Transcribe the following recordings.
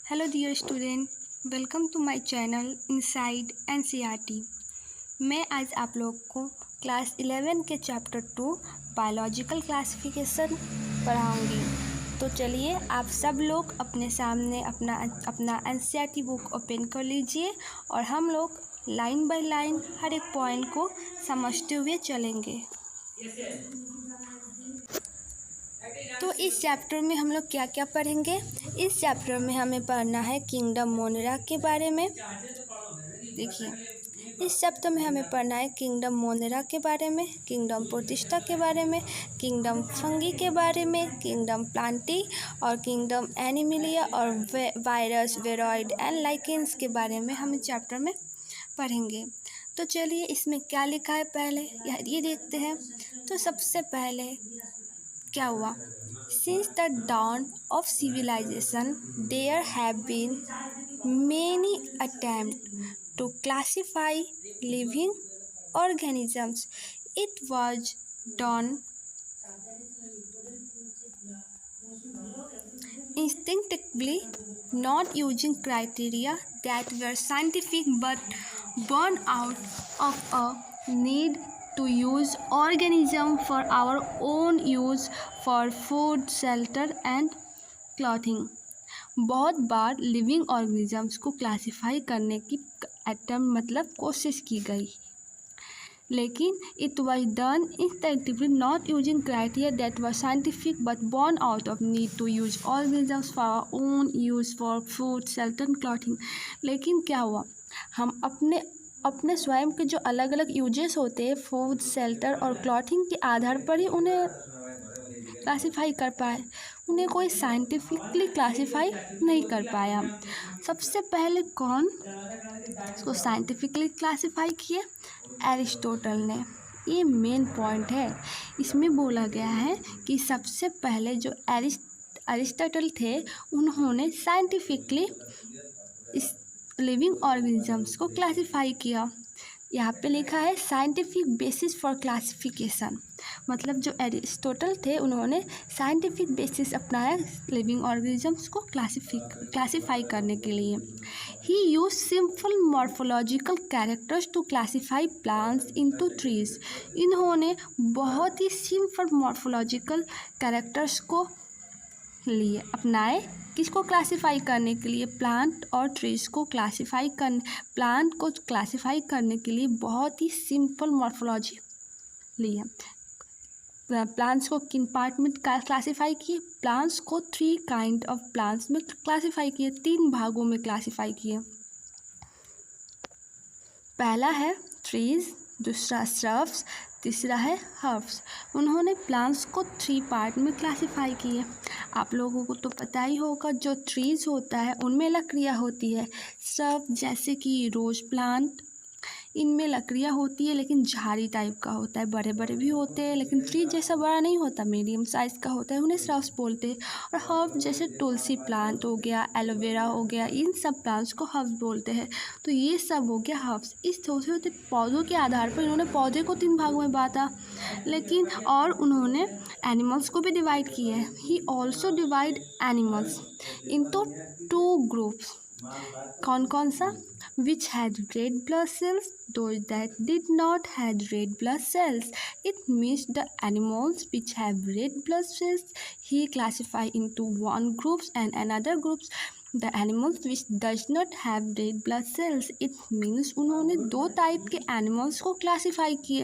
Hello dear student, welcome to my channel inside NCERT. मैं आज आप लोग को क्लास 11 के चैप्टर 2 बायोलॉजिकल क्लासिफिकेशन पढ़ाऊंगी। तो चलिए आप सब लोग अपने सामने अपना एनसीईआरटी बुक ओपन कर लीजिए और हम लोग लाइन बाय लाइन हर एक पॉइंट को समझते हुए चलेंगे। तो इस चैप्टर में हम लोग क्या क्या पढ़ेंगे? इस चैप्टर में हमें पढ़ना है किंगडम मोनेरा के बारे में। देखिए, इस चैप्टर में हमें पढ़ना है किंगडम मोनेरा के बारे में, किंगडम प्रोटिस्टा के बारे में, किंगडम फंगी के बारे में, किंगडम प्लांटी और किंगडम एनिमिलिया और वायरस, वेरॉइड एंड लाइकेंस के बारे में हम इस चैप्टर में पढ़ेंगे। तो चलिए इसमें क्या लिखा है पहले ये देखते हैं। तो सबसे पहले क्या हुआ? Since the dawn of civilization, there have been many attempts to classify living organisms. It was done instinctively, not using criteria that were scientific but born out of a need to use organism for our own use for food, shelter and clothing. बहुत बार living organisms को classify करने की मतलब कोशिश की गई, लेकिन it was done instinctively, not using criteria that were scientific but born out of need to use organisms for our own use for food, shelter and clothing. लेकिन क्या हुआ? हम अपने स्वयं के जो अलग अलग यूजेस होते हैं फूड, शेल्टर और क्लॉथिंग के आधार पर ही उन्हें क्लासिफाई कर पाए, उन्हें कोई साइंटिफिकली क्लासिफाई नहीं कर पाया। सबसे पहले कौन इसको साइंटिफिकली क्लासिफाई किए? एरिस्टोटल ने। ये मेन पॉइंट है। इसमें बोला गया है कि सबसे पहले जो एरिस्टोटल थे उन्होंने साइंटिफिकली इस लिविंग ऑर्गेनिजम्स को क्लासिफाई किया। यहाँ पे लिखा है साइंटिफिक बेसिस फॉर क्लासिफिकेशन, मतलब जो एरिस्टोटल थे उन्होंने साइंटिफिक बेसिस अपनाया लिविंग ऑर्गेनिजम्स को क्लासिफाई करने के लिए। He use simple morphological characters to classify plants into trees. इन्होंने बहुत ही सिंपल मॉर्फोलॉजिकल कैरेक्टर्स को लिए अपनाए, किसको क्लासिफाई करने के लिए? प्लांट और ट्रीज को प्लांट को क्लासिफाई करने के लिए बहुत ही सिंपल मॉर्फोलॉजी लिए। प्लांट्स को किन पार्ट में क्लासिफाई किए? प्लांट्स को 3 काइंड ऑफ प्लांट्स में क्लासिफाई किए, 3 भागों में क्लासिफाई किए। पहला है ट्रीज, दूसरा श्रब्स, तीसरा है हर्ब्स। उन्होंने प्लांट्स को 3 पार्ट में क्लासिफाई किए। आप लोगों को तो पता ही होगा, जो ट्रीज होता है उनमें लकड़ियाँ होती है। श्रब जैसे कि रोज प्लांट, इनमें लकड़ियाँ होती है लेकिन झाड़ी टाइप का होता है, बड़े बड़े भी होते हैं लेकिन ट्री जैसा बड़ा नहीं होता, मीडियम साइज़ का होता है, उन्हें श्रब्स बोलते हैं। और हर्ब जैसे तुलसी प्लांट हो गया, एलोवेरा हो गया, इन सब प्लांट्स को हर्ब्स बोलते हैं। तो ये सब हो गया हर्ब्स। इस छोटे छोटे पौधों के आधार पर इन्होंने पौधे को 3 भागों में बांटा, लेकिन और उन्होंने एनिमल्स को भी डिवाइड किए हैं। He also divide animals into 2 groups. कौन कौन सा? which had red blood cells, those that did not had red blood cells. It means the animals which have red blood cells he classify into one groups and another groups the animals which does not have red blood cells. It means उन्होंने 2 type के animals को classify किए।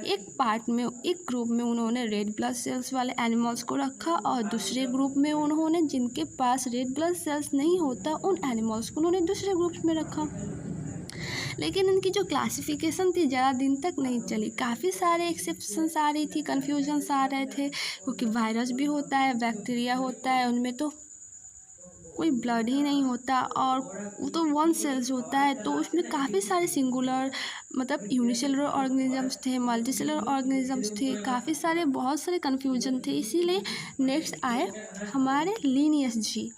एक part में, एक group में उन्होंने red blood cells वाले एनिमल्स को रखा और दूसरे ग्रुप में उन्होंने जिनके पास रेड ब्लड सेल्स नहीं होता उन एनिमल्स को उन्होंने दूसरे ग्रुप्स में रखा। लेकिन इनकी जो क्लासिफिकेशन थी ज़्यादा दिन तक नहीं चली, काफ़ी सारे एक्सेप्शंस आ रही थी, कन्फ्यूजन्स आ रहे थे, क्योंकि वायरस भी होता है, बैक्टीरिया होता है, उनमें तो कोई ब्लड ही नहीं होता और वो तो 1 सेल्स होता है, तो उसमें काफ़ी सारे सिंगुलर मतलब यूनिसेलुलर ऑर्गेनिजम्स थे, मल्टीसेलुलर ऑर्गेनिजम्स थे, काफ़ी सारे बहुत सारे कन्फ्यूजन थे। इसीलिए नेक्स्ट आए हमारे लिनियस जी।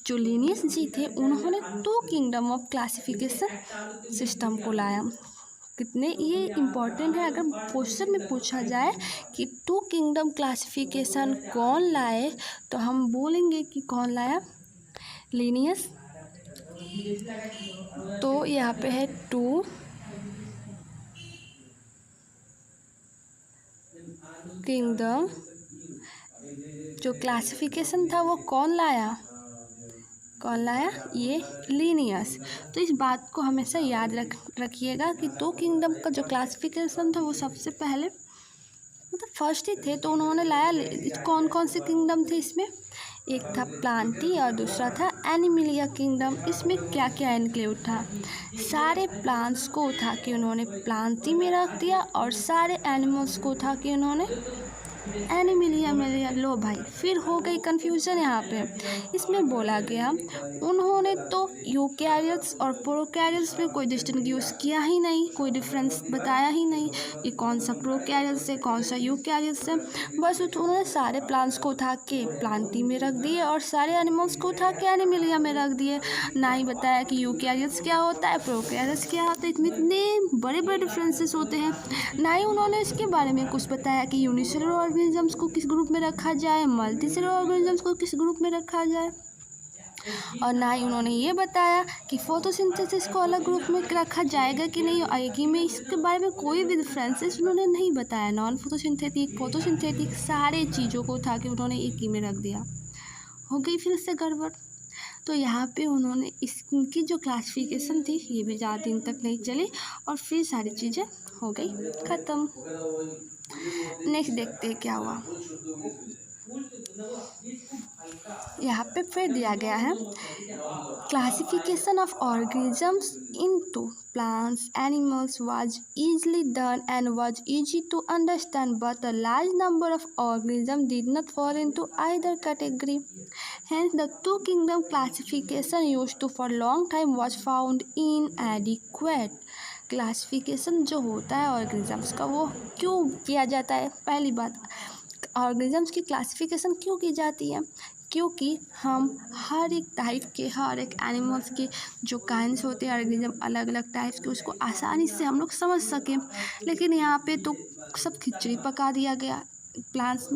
जो लिनियस जी थे उन्होंने 2 किंगडम ऑफ क्लासिफिकेशन सिस्टम को लाया। कितने ये इम्पॉर्टेंट है, अगर क्वेश्चन में पूछा जाए कि 2 किंगडम क्लासिफिकेशन कौन लाए तो हम बोलेंगे कि कौन लाया? लिनियस तो यहाँ पे है 2 किंगडम। जो क्लासिफिकेशन था वो कौन लाया? ये लीनियस। तो इस बात को हमेशा याद रखिएगा कि 2 किंगडम का जो क्लासिफिकेशन था वो सबसे पहले मतलब फर्स्ट ही थे। तो उन्होंने लाया कौन कौन से किंगडम थे इसमें? एक था प्लांटी और दूसरा था एनिमिलिया किंगडम। इसमें क्या क्या इंक्लूड था? सारे प्लांट्स को उठा के उन्होंने प्लांटी में रख दिया और सारे एनिमल्स को उठा के उन्होंने एनिमिलिया में लिया। लो भाई, फिर हो गई कन्फ्यूजन यहाँ पे। इसमें बोला गया उन्होंने तो यूकैरियोट्स और प्रोकैरियोट्स में कोई डिस्टिंग्विश किया ही नहीं, कोई डिफरेंस बताया ही नहीं कि कौन सा प्रोकैरियोट्स है कौन सा यूकैरियोट्स है। बस उन्होंने सारे प्लांट्स को उठा के प्लांटी में रख दिए और सारे एनिमल्स को उठा के एनिमिलिया में रख दिए। ना ही बताया कि यूकैरियोट्स क्या होता है, प्रोकैरियोट्स क्या होता है। इतने बड़े बड़े डिफरेंसेस होते हैं। ना ही उन्होंने इसके बारे में कुछ बताया कि यूनिसेलुलर ऑर्गेनिजम्स को किस ग्रुप में रखा जाए, मल्टीसेलुलर ऑर्गेनिजम्स को किस ग्रुप में रखा जाए। और ना ही उन्होंने ये बताया कि फोटोसिंथेसिस को अलग ग्रुप में रखा जाएगा कि नहीं, एक ही में। इसके बारे में कोई भी डिफरेंसेस उन्होंने नहीं बताया। नॉन फोटोसिंथेटिक, फोटोसिंथेटिक, सारे चीज़ों को उठा के उन्होंने एक ही में रख दिया। हो गई फिर से गड़बड़। तो यहाँ पे उन्होंने इसकी जो क्लासिफिकेशन थी ये भी ज़्यादा दिन तक नहीं चली और फिर सारी चीज़ें हो गई ख़त्म। नेक्स्ट देखते हैं क्या हुआ। यहाँ पे फिर दिया गया है classification of organisms into plants animals was easily done and was easy to understand, but a large number of organisms did not fall into either category. Hence, the two kingdom classification used to for long time was found inadequate. Classification जो होता है organisms का वो क्यों किया जाता है? पहली बात, ऑर्गेनिजम्स की क्लासिफिकेशन क्यों की जाती है? क्योंकि हम हर एक टाइप के, हर एक एनिमल्स के जो काइंड्स होते हैं ऑर्गेनिज्म अलग अलग टाइप्स के, उसको आसानी से हम लोग समझ सकें। लेकिन यहाँ पे तो सब खिचड़ी पका दिया गया। प्लांट्स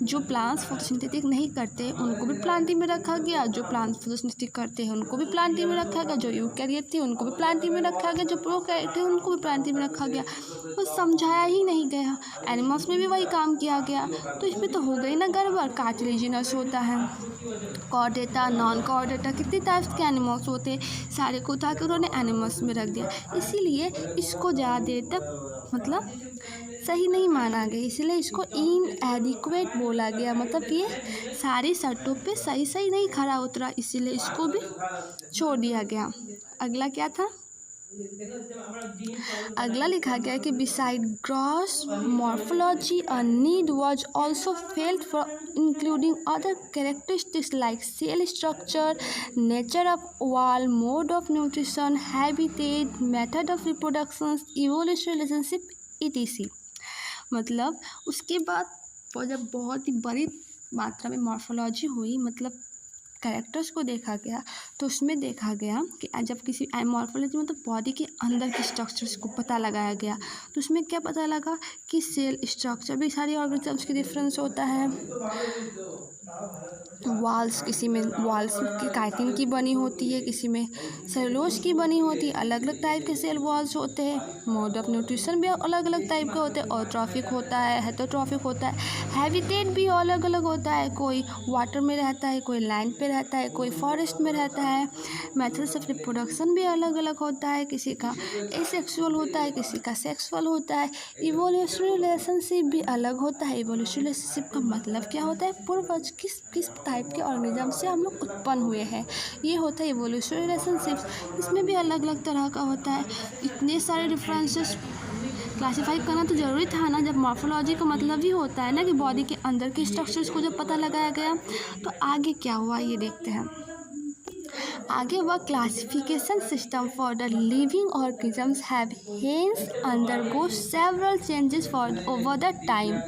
जो प्लांट्स फोटोसिंथेटिक नहीं करते उनको भी प्लांटी में रखा गया, जो प्लांट्स फोटोसिंथेटिक करते हैं उनको भी प्लांटी में रखा गया, जो यूकैरियोट थे उनको भी प्लांटी में रखा गया, जो प्रोकैरियोट थे उनको भी प्लांटी में रखा गया। कुछ समझाया ही नहीं गया। एनिमल्स में भी वही काम किया गया। तो इसमें तो हो गई ना गड़बड़। कार्टिलेजिनस होता है, कॉर्डेटा, नॉन कॉर्डेटा, कितने टाइप्स के एनिमल्स होते हैं, सारे को उठा के उन्होंने एनिमल्स में रख दिया। इसीलिए इसको ज़्यादा देर तक मतलब सही नहीं माना गया, इसलिए इसको इनएडिक्वेट बोला गया। मतलब ये सारी शर्तों पे सही नहीं खरा उतरा, इसीलिए इसको भी छोड़ दिया गया। अगला क्या था? अगला लिखा गया कि beside gross morphology a need was also felt for including other characteristics like cell structure, nature of wall, mode of nutrition, habitat, method of reproduction, evolution relationship etc। मतलब उसके बाद वो जब बहुत ही बड़ी मात्रा में मॉर्फोलॉजी हुई, मतलब कैरेक्टर्स को देखा गया, तो उसमें देखा गया कि जब किसी मॉर्फोलॉजी मतलब बॉडी के अंदर के स्ट्रक्चर्स को पता लगाया गया, तो उसमें क्या पता लगा कि सेल स्ट्रक्चर भी सारी ऑर्गेनिजम्स की डिफरेंस होता है। वॉल्स, किसी में वॉल्स की काइटिन की बनी होती है, किसी में सेलुलोज की बनी होती है। अलग अलग टाइप के सेल वॉल्स होते हैं। मोड ऑफ न्यूट्रिशन भी अलग अलग टाइप के होते हैं। ऑट्रॉफिक होता है, हेटरोट्रॉफिक होता है। हैबिटेट भी अलग अलग होता है, कोई वाटर में रहता है, कोई लैंड पे रहता है, कोई फॉरेस्ट में रहता है। मेथड्स ऑफ रिप्रोडक्शन भी अलग अलग होता है, किसी का एसेक्सुअल होता है, किसी का सेक्सुअल होता है। इवोल्यूशनरी रिलेशनशिप भी अलग होता है। इवोल्यूशनरी रिलेशनशिप का मतलब क्या होता है? पूर्वज किस टाइप के ऑर्गेनिज्म से हम लोग उत्पन्न हुए हैं, ये होता है इवोल्यूशनरी रिलेशनशिप। इसमें भी अलग अलग तरह का होता है। इतने सारे डिफरेंसेस क्लासीफाई करना तो ज़रूरी था ना, जब मॉर्फोलॉजी का मतलब ही होता है ना कि बॉडी के अंदर के स्ट्रक्चर्स को जब पता लगाया गया। तो आगे क्या हुआ ये देखते हैं। आगे हुआ classification system for the living organisms have hence undergo several changes for over the time.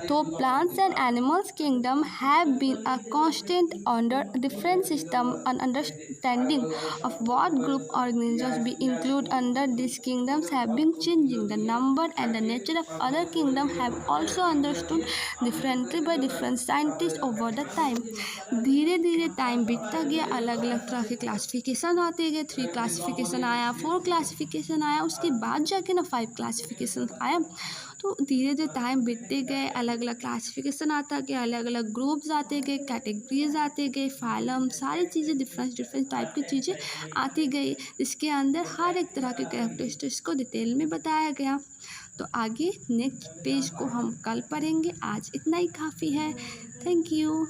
तो plants and animals kingdom have been a constant under different system and understanding of what group organisms be include under this kingdoms have been changing. The number and the nature of other kingdom have also understood differently by different scientist over the time. धीरे धीरे time बीतता गया, अलग अलग तरह के classification आते गए, 3 क्लासिफिकेशन आया, 4 क्लासिफिकेशन आया, उसके बाद जाके ना 5 क्लासिफिकेशन आया। तो धीरे धीरे टाइम बीतते गए, अलग अलग क्लासिफिकेशन आता गया, अलग अलग ग्रुप्स आते गए, कैटेगरीज आते गए, फाइलम, सारी चीज़ें डिफरेंट डिफरेंट टाइप की चीज़ें आती गई। इसके अंदर हर एक तरह के कैरेक्टरिस्टिक्स को डिटेल में बताया गया। तो आगे नेक्स्ट पेज को हम कल पढ़ेंगे, आज इतना ही काफ़ी है। Thank you.